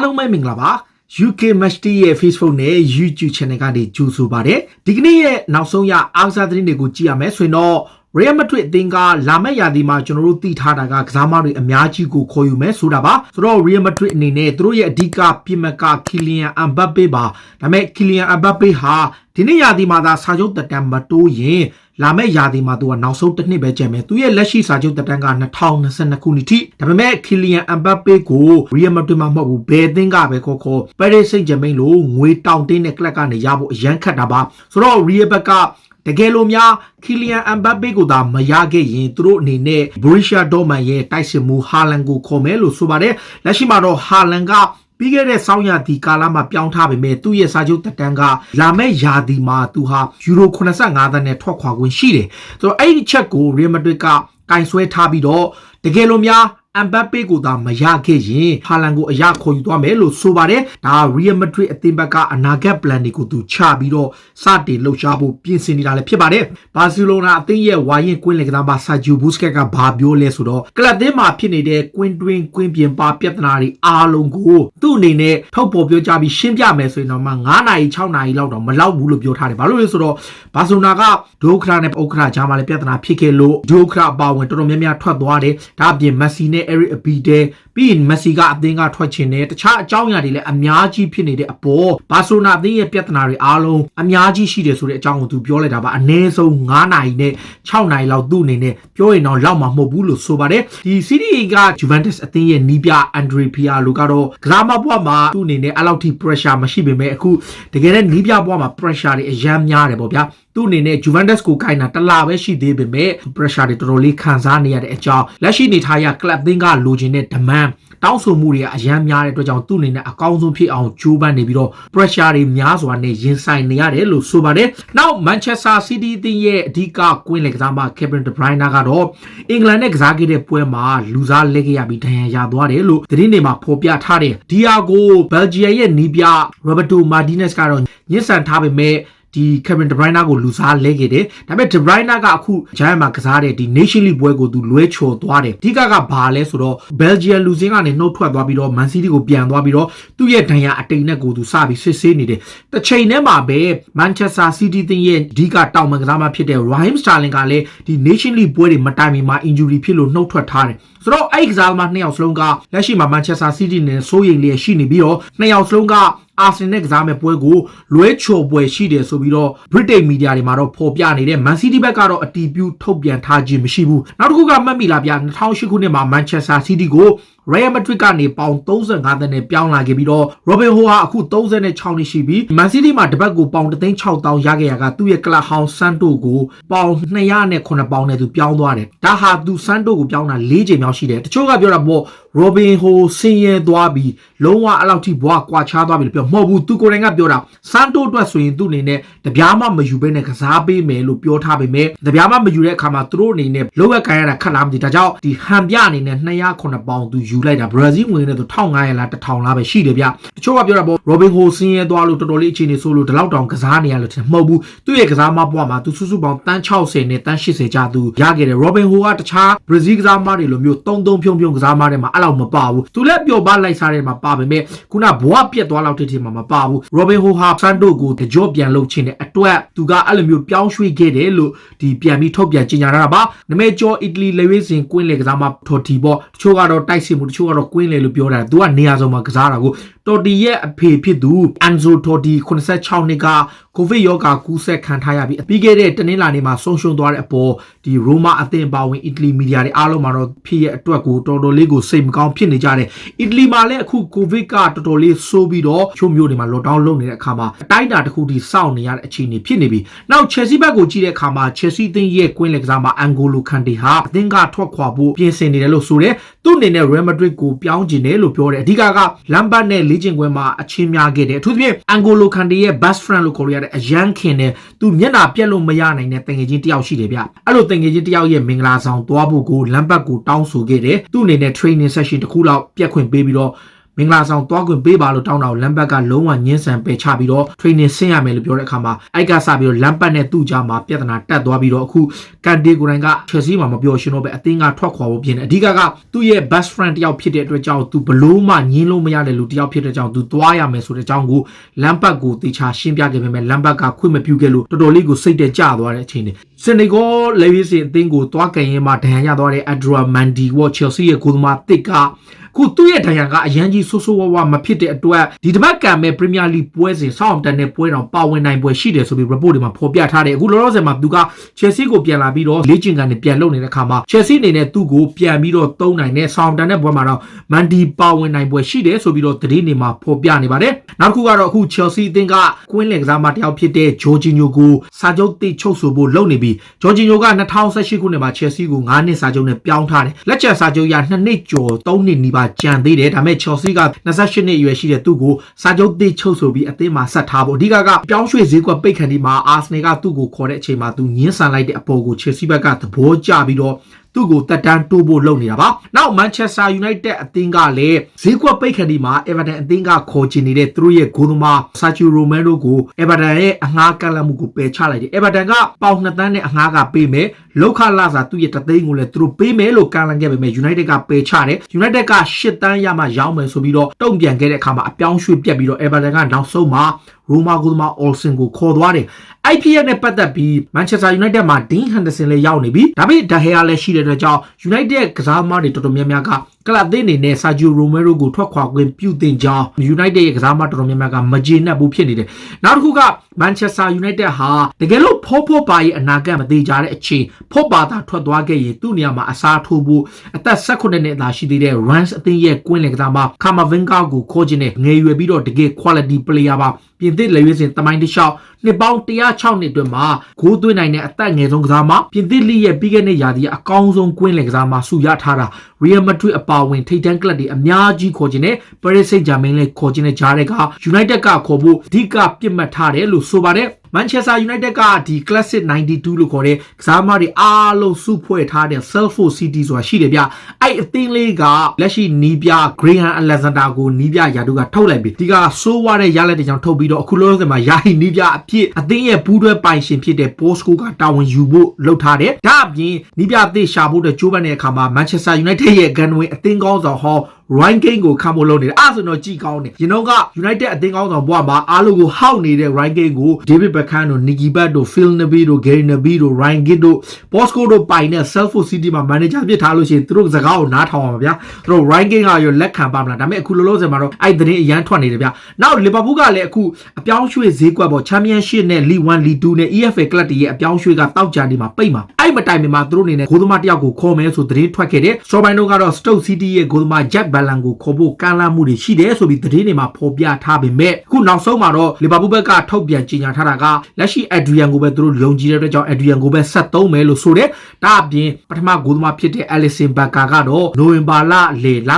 လုံးပဲမင်္ဂလာပါ UK Match ရဲ့ Facebook နဲ့ YouTube Channel ကနေကြိုဆိုပါရစေဒီကနေ့ရဲ့နောက်ဆုံးရအားကစားသတင်းတွေကိုကြည့်ရမယ်ဆိုရင်တော့ Real Madrid အသင်းကလာမယ့်ရာသီမှာကျွန်တော်တို့သိထားတာကကစားမတွေအများကြီးကိုခေါ်ယူမယ်ဆိုတာပါဆိုတော့ Real Madrid အနေနဲ့သူတို့ရဲ့အဓိကပြမက Kylian Mbappe ပါဒါပေမဲ့ Kylian Mbappe ဟာဒီနေ့ရာသီမှာသာစာချုပ်တက်တမ်းမတိုးရင်လာမယ့်ရာသီမှာသူကနောက်ဆုံးတစ်နှစ်ပဲကျန်မယ်သူရဲ့လက်ရှိစာချုပ်တက်တမ်းက2022ခုနှစ်ထိဒါပေမဲ့ Kylian Mbappe ကို Real Madrid မှာမဟုတ်ဘူးဘယ်အသင်းကပဲခေါ် Paris Saint-Germain လို့ငွေတောင်းတင်းတဲ့ကလပ်ကနေရဖို့အရန်ခတ်တာပါဆိုတော့ Real ဘက်ကတကယ်လို့များ Kylian Mbappe ကိုသာမရခဲ့ရင်သူတို့အနေနဲ့ Borussia Dortmund ရဲ့တိုက်စစ်မှု Haaland ကိုခေါ်မယ်လို့ဆိုပါတယ်လက်ရှိမှာတော့ Haaland ကပြီးခဲ့တဲ့ဆောင်းရာသီကာလမှာပြောင်းထားပေမဲ့သူ့ရဲ့စာချုပ်တက်တန်းကလာမယ့်ရာသီမှာသူဟာယူရို85သန်းနဲ့ထွက်ခွာခွင့်ရှိတယ်ဆိုတော့အဲ့ဒီချက်ကို Real Madrid ကကင်ဆွဲထားပြီးတော့တကယ်လို့များMbappe ကိုသာမရခဲ့ရင် Haaland ကိုအရခေါ်ယူသွားမယ်လို့ဆိုပါတယ်ဒါ Real Madrid အသင်းဘက်ကအနာဂတ် plan တွေကိုသူချပြီးတော့စတင်လှုပ်ရှားဖို့ပြင်ဆင်နေတာလည်းဖြစ်ပါတယ်ဘာစီလိုနာအသင်းရဲ့ဝါရင်ကွင်းလင်ကစားပါ Sergio Busquets ကဘာပြောလဲဆိုတော့ကလပ်သင်းမှာဖြစ်နေတဲ့ကွင်းတွင်းကွင်းပြင်ပါပြဿနာတွေအားလုံးကိုသူ့အနေနဲ့ထုတ်ပေါ်ပြောကြားပြီးရှင်းပြမယ်ဆိုရင်တော့မှ9နာရီ6နာရီလောက်တော့မလောက်ဘူးလို့ပြောထားတယ်ဘာလို့လဲဆိုတော့ဘာဆိုနာကဒိုခရာနဲ့ဥက္ခရာဂျာမာလည်းပြဿနာဖြစ်ခဲ့လို့ဒိုခရာအပါဝင်တော်တော်များများထွက်သွားတယ်ဒါအပြင် Messi နဲ့Eric Abide ပြီးရင် Messi ကအသင်းကထွက်ချင်တယ်တခြားအကြောင်းအရာတွေလည်းအများကြီးဖြစ်နေတဲ့အပေါ်ဘာဆိုနာအသင်းရဲ့ပြဿနာတွေအားလုံးအများကြီးရှိတယ်ဆိုတဲ့အကြောင်းကိုသူပြောလိုက်တာပါအနည်းဆုံး9နာရီနဲ့6နာရီလောက်သူ့အနေနဲ့ပြောရင်တော့လောက်မှာမဟုတ်ဘူးလို့ဆိုပါတယ်ဒီ Serie A က Juventus အသင်းရဲ့နီးပြ Andre Pirlo ကတော့ကစားမဘွားမှာသူ့အနေနဲ့အဲ့လောက်ထိ pressure မရှိပေမဲ့အခုတကယ်နဲ့နီးပြဘွားမှာ pressure တွေအများများတယ်ပေါ့ဗျာသူ့အနေနဲ့ Juventus ကိုကိုင်တာတလားပဲရှိသေးပေမဲ့ pressure တွေတော်တော်လေးခံစားနေရတဲ့အကြောင်းလက်ရှိနေထားရ club သင်းကလိုချင်တဲ့ demand တောင်းဆိုမှုတွေကအများများတဲ့အတွက်ကြောင့်သူ့အနေနဲ့အကောင်းဆုံးဖြစ်အောင်ကြိုးပမ်းနေပြီးတော့ pressure တွေများစွာနဲ့ရင်ဆိုင်နေရတယ်လို့ဆိုပါတယ်။နောက် Manchester City အသင်းရဲ့အဓိကကွင်းလယ်ကစားမ Kevin De Bruyne ကတော့အင်္ဂလန်နဲ့ကစားခဲ့တဲ့ပွဲမှာလူစားလက်ခဲ့ရပြီးဒဏ်ရာရသွားတယ်လို့သတင်းတွေမှာဖော်ပြထားတယ်။ဒီဟာကို Belgium ရဲ့နီးပြ Roberto Martinez ကတော့ညှဉ်းဆန်ထားပေမဲ့ဒီ Kevin De Bruyne ကိုလူစားလဲခဲ့တယ်ဒါပေမဲ့ De Bruyne ကအခုဂျိုင်းမှာကစားတဲ့ဒီ Nation League ပွဲကိုသူလွဲချော်သွားတယ်အဓိကဘာလဲဆိုတော့ Belgium လူစင်းကနေနှုတ်ထွက်သွားပြီးတော့ Man City ကိုပြန်သွားပြီးတော့သူ့ရဲ့ဒဏ်ရာအတိမ်နဲ့ကိုသူစပြီးစစ်ဆေးနေတယ်တစ်ချိန်တည်းမှာပဲ Manchester City တင်ရဲ့အဓိကတောင်ပံကစားမဖြစ်တဲ့ Raheem Sterling ကလည်းဒီ Nation League ပွဲတွေမတိုင်မီမှာ injury ဖြစ်လို့နှုတ်ထွက်ထားတယ်ဆိုတော့အဲ့ကစားသမားနှစ်ယောက်စလုံးကလက်ရှိမှာ Manchester City နဲ့စိုးရိမ်လျက်ရှိနေပြီးတော့နှစ်ယောက်စလုံးကအာဆင်နယ်ကစားမဲ့ပွဲကိုလွဲချော်ပွဲရှိတယ်ဆိုပြီးတော့ British media တွေမှာတော့ဖော်ပြနေတဲ့ Man City ဘက်ကတော့အတီးပြုထုတ်ပြန်ထားခြင်းမရှိဘူးနောက်တစ်ခုကမှတ်မိလားဗျ2008ခုနှစ်မှာ Manchester City ကို Real Madrid ကနေပေါင်35သန်းနဲ့ပြောင်းလာခဲ့ပြီးတော့ Robin Ho ဟာအခု36နှစ်ရှိပြီ Man City မှာတပတ်ကိုပေါင်3,600,000ရခဲ့ရကသူ့ရဲ့ကလပ်ဟောင်း Santo ကိုပေါင်209ပေါင်နဲ့သူပြောင်းသွားတယ်ဒါဟာသူ Santo ကိုပြောင်းတာ4ချိန်မြောက်ရှိတယ်တချို့ကပြောတာပေါ့ Robin Ho ဆင်းရဲသွားပြီးလုံးဝအဲ့လောက်ထိဘွားကွာခြားသွားပြီလို့ပြောမဟုတ်ဘူးသူကိုယ်တိုင်ကပြောတာ Santo အတွက်ဆိုရင်သူ့အနေနဲ့တပြားမှမယူဘဲနဲ့ကစားပေးမယ်လို့ပြောထားပေမဲ့တပြားမှမယူတဲ့အခါမှာသူတို့အနေနဲ့လောက်ကခံရတာခက်လားမသိဒါကြောင့်ဒီဟန်ပြအနေနဲ့209ပေါင်သူယူလိုက်တာ Brazil ဝင်နေသူ1500လား1000လားပဲရှိတယ်ဗျတချို့ကပြောတာပေါ့ Robin Ho ဆင်းရဲသွားလို့တော်တော်လေးအခြေအနေဆိုးလို့ဒီလောက်တောင်ကစားနေရလို့မဟုတ်ဘူးသူ့ရဲ့ကစားမဘွားမှာသူစုစုပေါင်းတန်း60နဲ့တန်း80ကျသူရခဲ့တယ် Robin Ho ကတခြား Brazil ကစားမတွေလိုမျိုး3-3ဖြုံကစားမတွေမှာအဲ့လောက်မပါဘူးသူလည်းပျော်ပါလိုက်စားတဲ့မှာပါပေမဲ့ခုနဘွားပြက်သွားလောက်တဲ့ထင်မှာမပါဘူး Robin Ho ဟာ Santo ကိုတကြော့ပြန်လုပ်ချင်တဲ့အတွက်သူကအဲ့လိုမျိုးပြောင်းရွှေ့ခဲ့တယ်လို့ဒီပြန်ပြီးထုတ်ပြန်ကြေညာတာပါနမဲကျော်အီတလီလေဝေးစင်ကွင်းလေကစားမထော်တီပေါ့တချို့ကတော့တိုက်စစ်မှုတချို့ကတော့ကွင်းလေလို့ပြောတာသူကနေရာဆုံးမှာကစားတာကိုတော်တီရဲ့အဖေဖြစ်သူ Anzo Totti 86နှစ်ကကိုဗစ်ရောဂါကူးစက်ခံထားရပြီးပြီးခဲ့တဲ့တနင်္လာနေ့မှာဆုံးရှုံးသွားတဲ့အပေါ်ဒီရိုမာအသင်းပါဝင်အီတလီမီဒီယာတွေအားလုံးမှာတော့ဖြစ်ရဲ့အတွက်ကိုတော်တော်လေးကိုစိတ်မကောင်းဖြစ်နေကြတယ်အီတလီမှာလည်းအခုကိုဗစ်ကတော်တော်လေးဆိုးပြီးတော့ချို့မျိုးတွေမှာ lockdown လုပ်နေတဲ့အခါမှာအတိုင်းအတာတစ်ခုထိစောင့်နေရတဲ့အခြေအနေဖြစ်နေပြီနောက် Chelsea ဘက်ကိုကြည့်တဲ့အခါမှာ Chelsea အသင်းရဲ့ကွင်းလယ်ကစားမှာ N'Golo Kante ဟာအသင်းကထွက်ခွာဖို့ပြင်ဆင်နေတယ်လို့ဆိုတယ်သူ့အနေနဲ့ Real Madrid ကိုပြောင်းကျင်တယ်လို့ပြောတယ်အဓိက Lampard နဲ့လေ့ကျင့်ကွင်းမှာအချင်းများခဲ့တယ်အထူးသဖြင့် N'Golo Kante ရဲ့ best friend လို့ခေါ်ရတဲ့အရန်ခင်တယ်သူမျက်နှာပြက်လို့မရနိုင်တဲ့တငယ်ချင်းတယောက်ရှိတယ်ဗျအဲ့လိုတငယ်ချင်းတယောက်ရဲ့မင်္ဂလာဆောင်သွားဖို့ကို Lampard ကိုတောင်းဆိုခဲ့တယ်သူ့အနေနဲ့ training session တစ်ခုလောက်ပြက်ခွင့်ပေးပြီးတော့ မင်္ဂလာဆောင်တွားခွင့်ပေးပါလို့တောင်းတာကိုလမ်ဘတ်ကလုံးဝညှင်းဆန်ပယ်ချပြီးတော့ training ဆင်းရမယ်လို့ပြောတဲ့အခါမှာအိုက်ကစပြီးတော့လမ်ဘတ်နဲ့သူ့ကြားမှာပြဿနာတက်သွားပြီးတော့အခုကန်တေကိုယ်တိုင်က Chelsea မှာမပြောရှင်တော့ပဲအသင်းကထွက်ခွာဖို့ပြင်တယ်အဓိကသူ့ရဲ့ best friend တယောက်ဖြစ်တဲ့အတွက်ကြောင့်သူဘလို့မှညင်းလို့မရတဲ့လူတယောက်ဖြစ်တဲ့ကြောင့်သူသွားရမယ်ဆိုတဲ့အကြောင်းကိုလမ်ဘတ်ကိုတေချာရှင်းပြခဲ့ပေမဲ့လမ်ဘတ်ကခွင့်မပြုခဲ့လို့တော်တော်လေးကိုစိတ်တကြသွားတဲ့အချိန်တွေစင်နီဂိုလေဗီစင်အသင်းကိုသွားကန်ရင်မှဒဏ်ရာရသွားတဲ့ Adra Mandi ဝ Chelsea ရဲ့ကိုသမားတစ်ကခုသူ့ရဲ့ဒဏ်ရာကအရန်ကြီးဆိုးဆိုးဝါးဝါမဖြစ်တဲ့အတွက်ဒီတစ်ပတ်ကံမဲ့ပရီးမီယာလိပွဲစဉ်ဆောင်းတန်တဲ့ပွဲတော်ပါဝင်နိုင်ပွဲရှိတယ်ဆိုပြီး report တွေမှာဖော်ပြထားတယ်အခုလောလောဆယ်မှာသူက Chelsea ကိုပြန်လာပြီးတော့လေ့ကျင့်ခန်းတွေပြန်လုပ်နေတဲ့အခါမှာ Chelsea အနေနဲ့သူ့ကိုပြန်ပြီးတော့သုံးနိုင်တဲ့ဆောင်းတန်တဲ့ပွဲမှာတော့ Mandi ပါဝင်နိုင်ပွဲရှိတယ်ဆိုပြီးတော့သတင်းတွေမှာဖော်ပြနေပါတယ်နောက်တစ်ခုကတော့အခု Chelsea အသင်းကကွင်းလင်ကစားမတယောက်ဖြစ်တဲ့ Jorginho ကိုစာချုပ်တိချုပ်ဆိုဖို့လုပ်နေပြီး Jorginho က2018ခုနှစ်မှာ Chelsea ကို9နှစ်စာချုပ်နဲ့ပြောင်းထားတယ်လက်ချက်စာချုပ်ရ2နှစ်ကျော်3နှစ်နီးပါးကြံသေးတယ်ဒါပေမဲ့ Chelsea က28နှစ်အရွယ်ရှိတဲ့သူ့ကိုစာချုပ်တိချုပ်ဆိုပြီးအသင်းမှာဆက်ထားဖို့အဓိကပြောင်းရွှေ့ဈေးကွက်ပိတ်ခံဒီမှာ Arsenal ကသူ့ကိုခေါ်တဲ့အချိန်မှာသူညှင်းဆန်လိုက်တဲ့အပေါ်ကို Chelsea ဘက်ကသဘောကျပြီးတော့သူ့ကိုတက်တန်းတိုးဖို့လုပ်နေတာပါနောက် Manchester United အသင်းကလည်းဈေးကွက်ပိတ်ခန့်ဒီမှာ Everton အသင်းကခေါ်ချင်နေတဲ့သူတို့ရဲ့ဂိုးသမား Sergio Romero ကို Everton ရဲ့အငှားကန့်လန့်မှုကိုပယ်ချလိုက်တယ် Everton ကပေါင်2တန်းနဲ့အငှားကပေးမယ်လောက်ခလာစာသူ့ရဲ့တသိန်းကိုလည်းသူတို့ပေးမယ်လို့ကန့်လန့်ခဲ့ပေမဲ့ United ကပယ်ချတယ် United က8တန်းရမှရောင်းမယ်ဆိုပြီးတော့တုံ့ပြန်ခဲ့တဲ့အခါမှာအပြောင်းရွှေ့ပြတ်ပြီးတော့ Everton ကနောက်ဆုံးမှာ Roma ဂိုးသမား Olsen ကိုခေါ်သွားတယ် IPL နဲ့ပတ်သက်ပြီး Manchester United မှာ Dean Henderson လည်းရောက်နေပြီဒါပေမဲ့ De Gea လည်းရှိတဲ့အတွက်ကြောင့် United ကစားသမားတွေတော်တော်များများကကလပ်သင်းအနေနဲ့ Sergio Romero ကိုထွက်ခွာခွင့်ပြုတင်ကြောင်း United ရဲ့ကစားသမားတော်တော်များများကမကျေနပ်ဘူးဖြစ်နေတယ်နောက်တစ်ခုက Manchester United ဟာတကယ်လို့ဖောပါရဲ့အနာဂတ်မသေးကြတဲ့အချိန်ဖောပါသာထွက်သွားခဲ့ရင်သူ့နေရာမှာအစားထိုးဖို့အသက်18နှစ်သာရှိသေးတဲ့ Rams အသင်းရဲ့ကွင်းလင်ကစားသမား Camavinga ကိုခေါ်ချင်တဲ့ငယ်ရွယ်ပြီးတော့တကယ် quality player ပါပြင်သစ်လက်ရွေးစင်တမိုင်းတစ်လျှောက်နှစ်ပေါင်း106နှစ်အတွင်းမှာဂိုးသွင်းနိုင်တဲ့အသက်ငယ်ဆုံးကစားသမားပြင်သစ်လိရဲ့ပြီးခဲ့တဲ့ရာသီအကောင်းဆုံးကွင်းလင်ကစားသမားဆုရထားတာ Real Madrid အပါအဝင်ထိပ်တန်းကလပ်တွေအများကြီးခေါ်ချင်တဲ့ Paris Saint-Germain လည်းခေါ်ချင်တဲ့ဂျားတွေက United ကခေါ်ဖို့အဓိကပြစ်မှတ်ထားတယ်လို့ဆိုပါတယ်Manchester United ကဒီ Classic 92လို့ခေါ်တဲ့ကစားသမားတွေအားလုံးစုဖွဲ့ထားတဲ့ Salford City ဆိုတာရှိတယ်ဗျအဲ့အသင်းလေးကလက်ရှိနီးပြ Graham Alexander ကိုနီးပြရာထူးကထုတ်လိုက်ပြီဒီကဆိုးဝါးတဲ့ရလက်တွေကြောင့်ထုတ်ပြီးတော့အခုလောလောဆယ်မှာယာယီနီးပြအဖြစ်အသင်းရဲ့ဘူးတွဲပိုင်ရှင်ဖြစ်တဲ့ Bosco ကတာဝန်ယူဖို့လုပ်ထားတယ်ဒါအပြင်နီးပြအသစ်ရှာဖို့တဲ့ကြိုးပမ်းတဲ့အခါမှာ Manchester United ရဲ့ဂန်ဝင်အသင်းကောင်းဆောင်ဟောRyan Kane ကိုခံဖို့လုပ်နေတယ်အဲ့ဆိုတော့ကြည်ကောင်းတယ်ကျွန်တော်က United အသင်းကောင်းဆောင်ဘွားမှာအားလုံးကိုဟောက်နေတဲ့ Ryan Kane ကို David Beckham တို့ Nicky Butt တို့ Phil Neville တို့ Gary Neville တို့ Ryan Giggs တို့ Bosco တို့ပိုင်တဲ့ Salford City မှာ manager ဖြစ်ထားလို့ရှိရင်သူတို့စကားကိုနားထောင်ပါဗျာသူတို့ Ryan Kane ကရောလက်ခံပါမလားဒါပေမဲ့အခုလောလောဆယ်မှာတော့အဲ့သတင်းအရန်ထွက်နေတယ်ဗျာနောက် Liverpool ကလည်းအခုအပြောင်းရွှေ့ဈေးကွက်ပေါ် Championship နဲ့ League 1 League 2နဲ့ EFL ကလပ်တွေရဲ့အပြောင်းရွှေ့ကတောက်ကြနေမှာပိတ်မှာအဲ့မတိုင်မီမှာသူတို့အနေနဲ့ဂိုးသမားတယောက်ကိုခေါ်မယ်ဆိုသတင်းထွက်ခဲ့တယ်စောပိုင်းတော့ကတော့ Stoke City ရဲ့ဂိုးသမား Jack Ballan ကိုခေါ်ဖို့ကန့်လန့်မှုတွေရှိတယ်ဆိုပြီးသတင်းတွေမှာဖော်ပြထားပေမဲ့အခုနောက်ဆုံးမှာတော့ Liverpool ဘက်ကထုတ်ပြန်ကြေညာထားတာကလက်ရှိ Adrian ကိုပဲသူတို့ယုံကြည်တဲ့အတွက်ကြောင့် Adrian ကိုပဲဆက်သုံးမယ်လို့ဆိုတယ်ဒါအပြင်ပထမဂိုးသမားဖြစ်တဲ့ Alisson Becker ကတော့နိုဝင်ဘာလ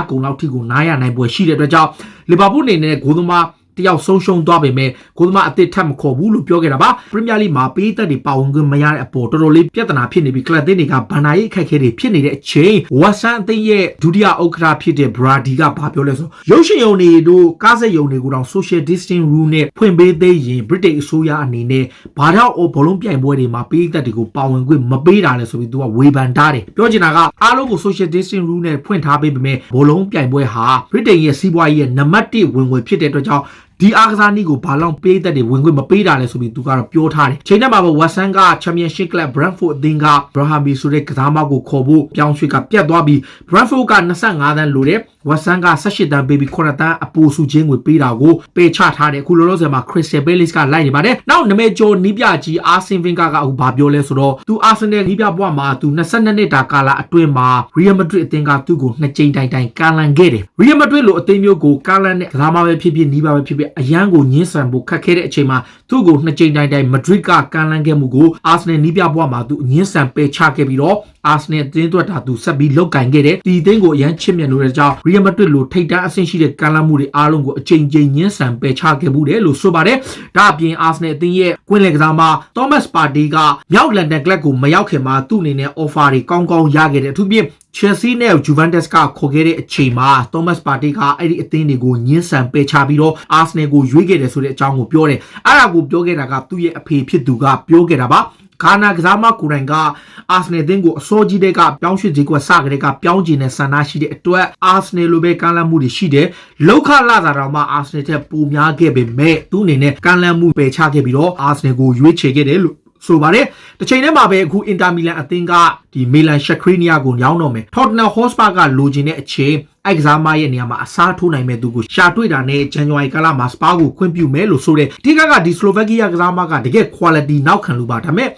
ကုန်လောက်ထိကိုနားရနိုင်ပွဲရှိတဲ့အတွက်ကြောင့် Liverpool အနေနဲ့ဂိုးသမားတယောက်ဆုံးရှုံးသွားပေမဲ့ဂိုးသမားအသစ်ထပ်မခေါ်ဘူးလို့ပြောခဲ့တာပါပရီးမီယာလိမှာပေးသက်တွေပါဝင်ခွင့်မရတဲ့အပေါ်တော်တော်လေးပြဿနာဖြစ်နေပြီးကလပ်သင်းတွေကဘန်နာရေးအခက်အခဲတွေဖြစ်နေတဲ့အချိန်ဝက်ဆန်အသင်းရဲ့ဒုတိယဥက္ကဋ္ဌဖြစ်တဲ့ဘရာဒီကဘာပြောလဲဆိုရုပ်ရှင်ရုံတွေတို့ကားစက်ရုံတွေကိုတော့ social distancing rule နဲ့ဖွင့်ပေးသေးရင် British အစိုးရအနေနဲ့ဘာတော့ဘောလုံးပြိုင်ပွဲတွေမှာပေးသက်တွေကိုပါဝင်ခွင့်မပေးတာလဲဆိုပြီးသူကဝေဖန်ထားတယ်ပြောချင်တာကအားလုံးကို social distancing rule နဲ့ဖွင့်ထားပေးပေမဲ့ဘောလုံးပြိုင်ပွဲဟာ British ရဲ့စီးပွားရေးရဲ့နံပါတ်1ဝင်ငွေဖြစ်တဲ့အတွက်ကြောင့်ဒီအားကစားနည်းကိုဘာလောက်ပေးသက်တွေဝင်ခွင့်မပေးတာလဲဆိုပြီးသူကတော့ပြောထားတယ်ချိန်နဲ့မှာပဲ Western က Championship Club Brentford အသင်းက Brahimi ဆိုတဲ့ကစားမကိုခေါ်ဖို့ပြောင်းရွှေ့ကပြတ်သွားပြီး Brentford က25တန်းလိုတဲ့ Western က18တန်းပေးပြီး9တန်းအပိုစုချင်းငွေပေးတာကိုပယ်ချထားတယ်အခုလောလောဆယ်မှာ Crystal Palace ကလိုက်နေပါတယ်နောက်နမဲကျော်နီးပြကြီး Arsene Wenger ကအခုဘာပြောလဲဆိုတော့သူ Arsenal နီးပြဘွားမှာသူ22နှစ်တာကာလအတွင်းမှာ Real Madrid အသင်းကသူ့ကို2ကြိမ်တိုင်ကန့်လန့်ခဲ့တယ် Real Madrid လိုအသင်းမျိုးကိုကန့်လန့်တဲ့ကစားမပဲဖြစ်ဖြစ်နီးပါပဲဖြစ်ဖြစ်အရန်ကိုညှင်းဆန်ဖို့ခက်ခဲတဲ့အချိန်မှာ သူ့ကိုနှစ်ကြိမ်တိုင်မဒရစ်ကကန်လန်းခဲ့မှုကိုအာဆနယ်နီးပြဘွားမှာသူညှင်းဆန်ပယ်ချခဲ့ပြီးတော့အာဆနယ်အသင်းအတွက်ဒါသူဆက်ပြီးလောက်ကင်ခဲ့တယ်ဒီအသင်းကိုအရန်ချစ်မြတ်လို့တဲ့ကြောင့်ရီယယ်မက်ဒရစ်လိုထိပ်တန်းအဆင့်ရှိတဲ့ကန်လန်းမှုတွေအားလုံးကိုအကြိမ်ကြိမ်ညှင်းဆန်ပယ်ချခဲ့မှုတယ်လို့ဆိုပါတယ်ဒါအပြင်အာဆနယ်အသင်းရဲ့ကွင်းလယ်ကစားမှာသောမတ်ပါတီကမြောက်လန်ဒန်ကလပ်ကိုမရောက်ခင်မှာသူ့အနေနဲ့ offer တွေကောင်းကောင်းရခဲ့တယ်အထူးဖြင့် Chelsea နဲ့ Juventus ကခေါ်ခဲ့တဲ့အချိန်မှာ Thomas Partey ကအဲ့ဒီအသင်းတွေကိုညှင်းဆန်ပယ်ချပြီးတော့ Arsenal ကိုရွေးခဲ့တယ်ဆိုတဲ့အကြောင်းကိုပြောတယ်အဲ့ဒါကိုပြောခဲ့တာကသူ့ရဲ့အဖေဖြစ်သူကပြောခဲ့တာပါဂါနာကစားမကိုယ်တိုင်ကအာဆနယ်အသင်းကိုအစောကြီးတဲ့ကပြောင်းရွှေ့ခြင်းကွက်စကတဲ့ကပြောင်းကျင်တဲ့ဆန္ဒရှိတဲ့အတွက်အာဆနယ်လိုပဲကမ်းလှမ်းမှုတွေရှိတယ်လောက်ခလာတာတော့မှအာဆနယ်ထက်ပိုများခဲ့ပေမဲ့သူ့အနေနဲ့ကမ်းလှမ်းမှုပယ်ချခဲ့ပြီးတော့အာဆနယ်ကိုရွေးချယ်ခဲ့တယ်လို့ဆိုပါတယ်တစ်ချိန်တည်းမှာပဲအခုအင်တာမီလန်အသင်းကဒီမီလန်ရှက်ခရီနီယာကိုညောင်းတော့မယ်ထော်တနမ်ဟော့စပါကလိုချင်တဲ့အချိန်အဲ့ကစားမရဲ့နေရာမှာအစားထိုးနိုင်မဲ့သူကိုရှာတွေ့တာနဲ့ဇန်နဝါရီကာလမှာစပါကိုခွင့်ပြုမယ်လို့ဆိုတဲ့အဓိကဒီစလိုဗက်ကီးယားကစားမကတကယ် quality နောက်ခံလို့ပါဒါပေမဲ့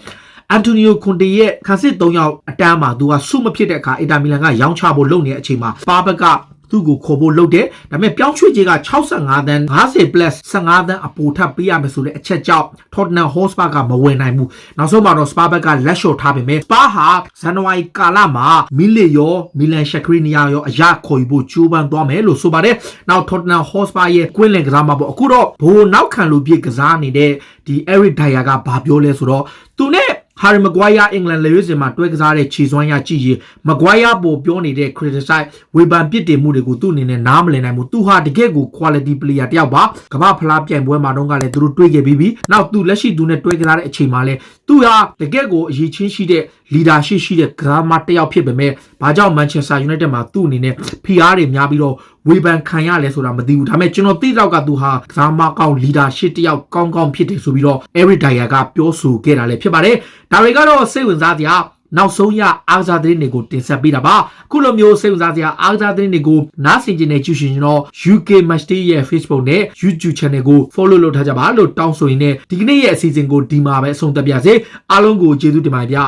အန်တိုနီယိုကွန်တေရဲ့ခန်းစစ်3ယောက်အတန်းမှာသူကစုမဖြစ်တဲ့အခါအင်တာမီလန်ကရောင်းချဖို့လုပ်နေတဲ့အချိန်မှာစပါဘက်ကသူ့ကိုခေါ်ဖို့လုပ်တယ်ဒါပေမဲ့ပြောင်းရွှေ့ခြင်းက65တန်း50 plus 15တန်းအပိုထပ်ပေးရမယ်ဆိုတဲ့အချက်ကြောင့် Tottenham Hotspur ကမဝင်နိုင်ဘူးနောက်ဆုံးမှာတော့ Spa ဘက်ကလက်လျှော့ထားပေမဲ့ Spa ဟာဇန်နဝါရီကာလမှာမီလီယောမီလန်ရှက်ခရီနီယာရောအရခေါ်ယူဖို့ကြိုးပမ်းသွားမယ်လို့ဆိုပါတယ်နောက် Tottenham Hotspur ရဲ့ကွင်းလင်ကစားမှာပေါ့အခုတော့ဘိုးနောက်ခံလူပြည့်ကစားနေတဲ့ဒီ Eric Dyer ကဘာပြောလဲဆိုတော့သူနဲ့ဟာရီမကွိုင်းယားအင်္ဂလန်လေရွေးစင်မှာတွဲကစားတဲ့ခြေစွမ်းရကြည့်ရင်မကွိုင်းယားပေါ်ပြောနေတဲ့ criticize ဝေဖန်ပစ်တင်မှုတွေကိုသူ့အနေနဲ့နားမလည်နိုင်ဘူးသူဟာတကယ့်ကို quality player တယောက်ပါကမ္ဘာဖလားပြိုင်ပွဲမှာတော့ကလည်းသူတို့တွေ့ခဲ့ပြီးပြီနောက်သူလက်ရှိသူနဲ့တွဲကစားတဲ့အချိန်မှာလည်းသူဟာတကယ့်ကိုအရေးချင်းရှိတဲ့ leadership ရှိတဲ့ကစားမတယောက်ဖြစ်ပေမဲ့ဘာကြောင့် Manchester United မှာသူ့အနေနဲ့ PR တွေများပြီးတော့ဝေဖန်ခံရလဲဆိုတာမသိဘူးဒါပေမဲ့ကျွန်တော်သိတော့ကသူဟာကစားမကောင်း leadership တယောက်ကောင်းကောင်းဖြစ်တယ်ဆိုပြီးတော့ Eric Dyer ကပြောဆိုခဲ့တာလည်းဖြစ်ပါတယ်ဒါတွေကတော့စိတ်ဝင်စားစရာနောက်ဆုံးရအားကစားသတင်းတွေကိုတင်ဆက်ပေးတာပါခုလိုမျိုးစိတ်ဝင်စားစရာအားကစားသတင်းတွေကိုနားဆင်ကြနေကြည့်ရှင်တော့ UK Matchday ရဲ့ Facebook နဲ့ YouTube Channel ကို Follow လုပ်ထားကြပါလို့တောင်းဆိုရင်းနဲ့ဒီကနေ့ရဲ့အစီအစဉ်ကိုဒီမှာပဲအဆုံးသတ်ပါရစေအားလုံးကိုကျေးဇူးတင်ပါတယ်ဗျ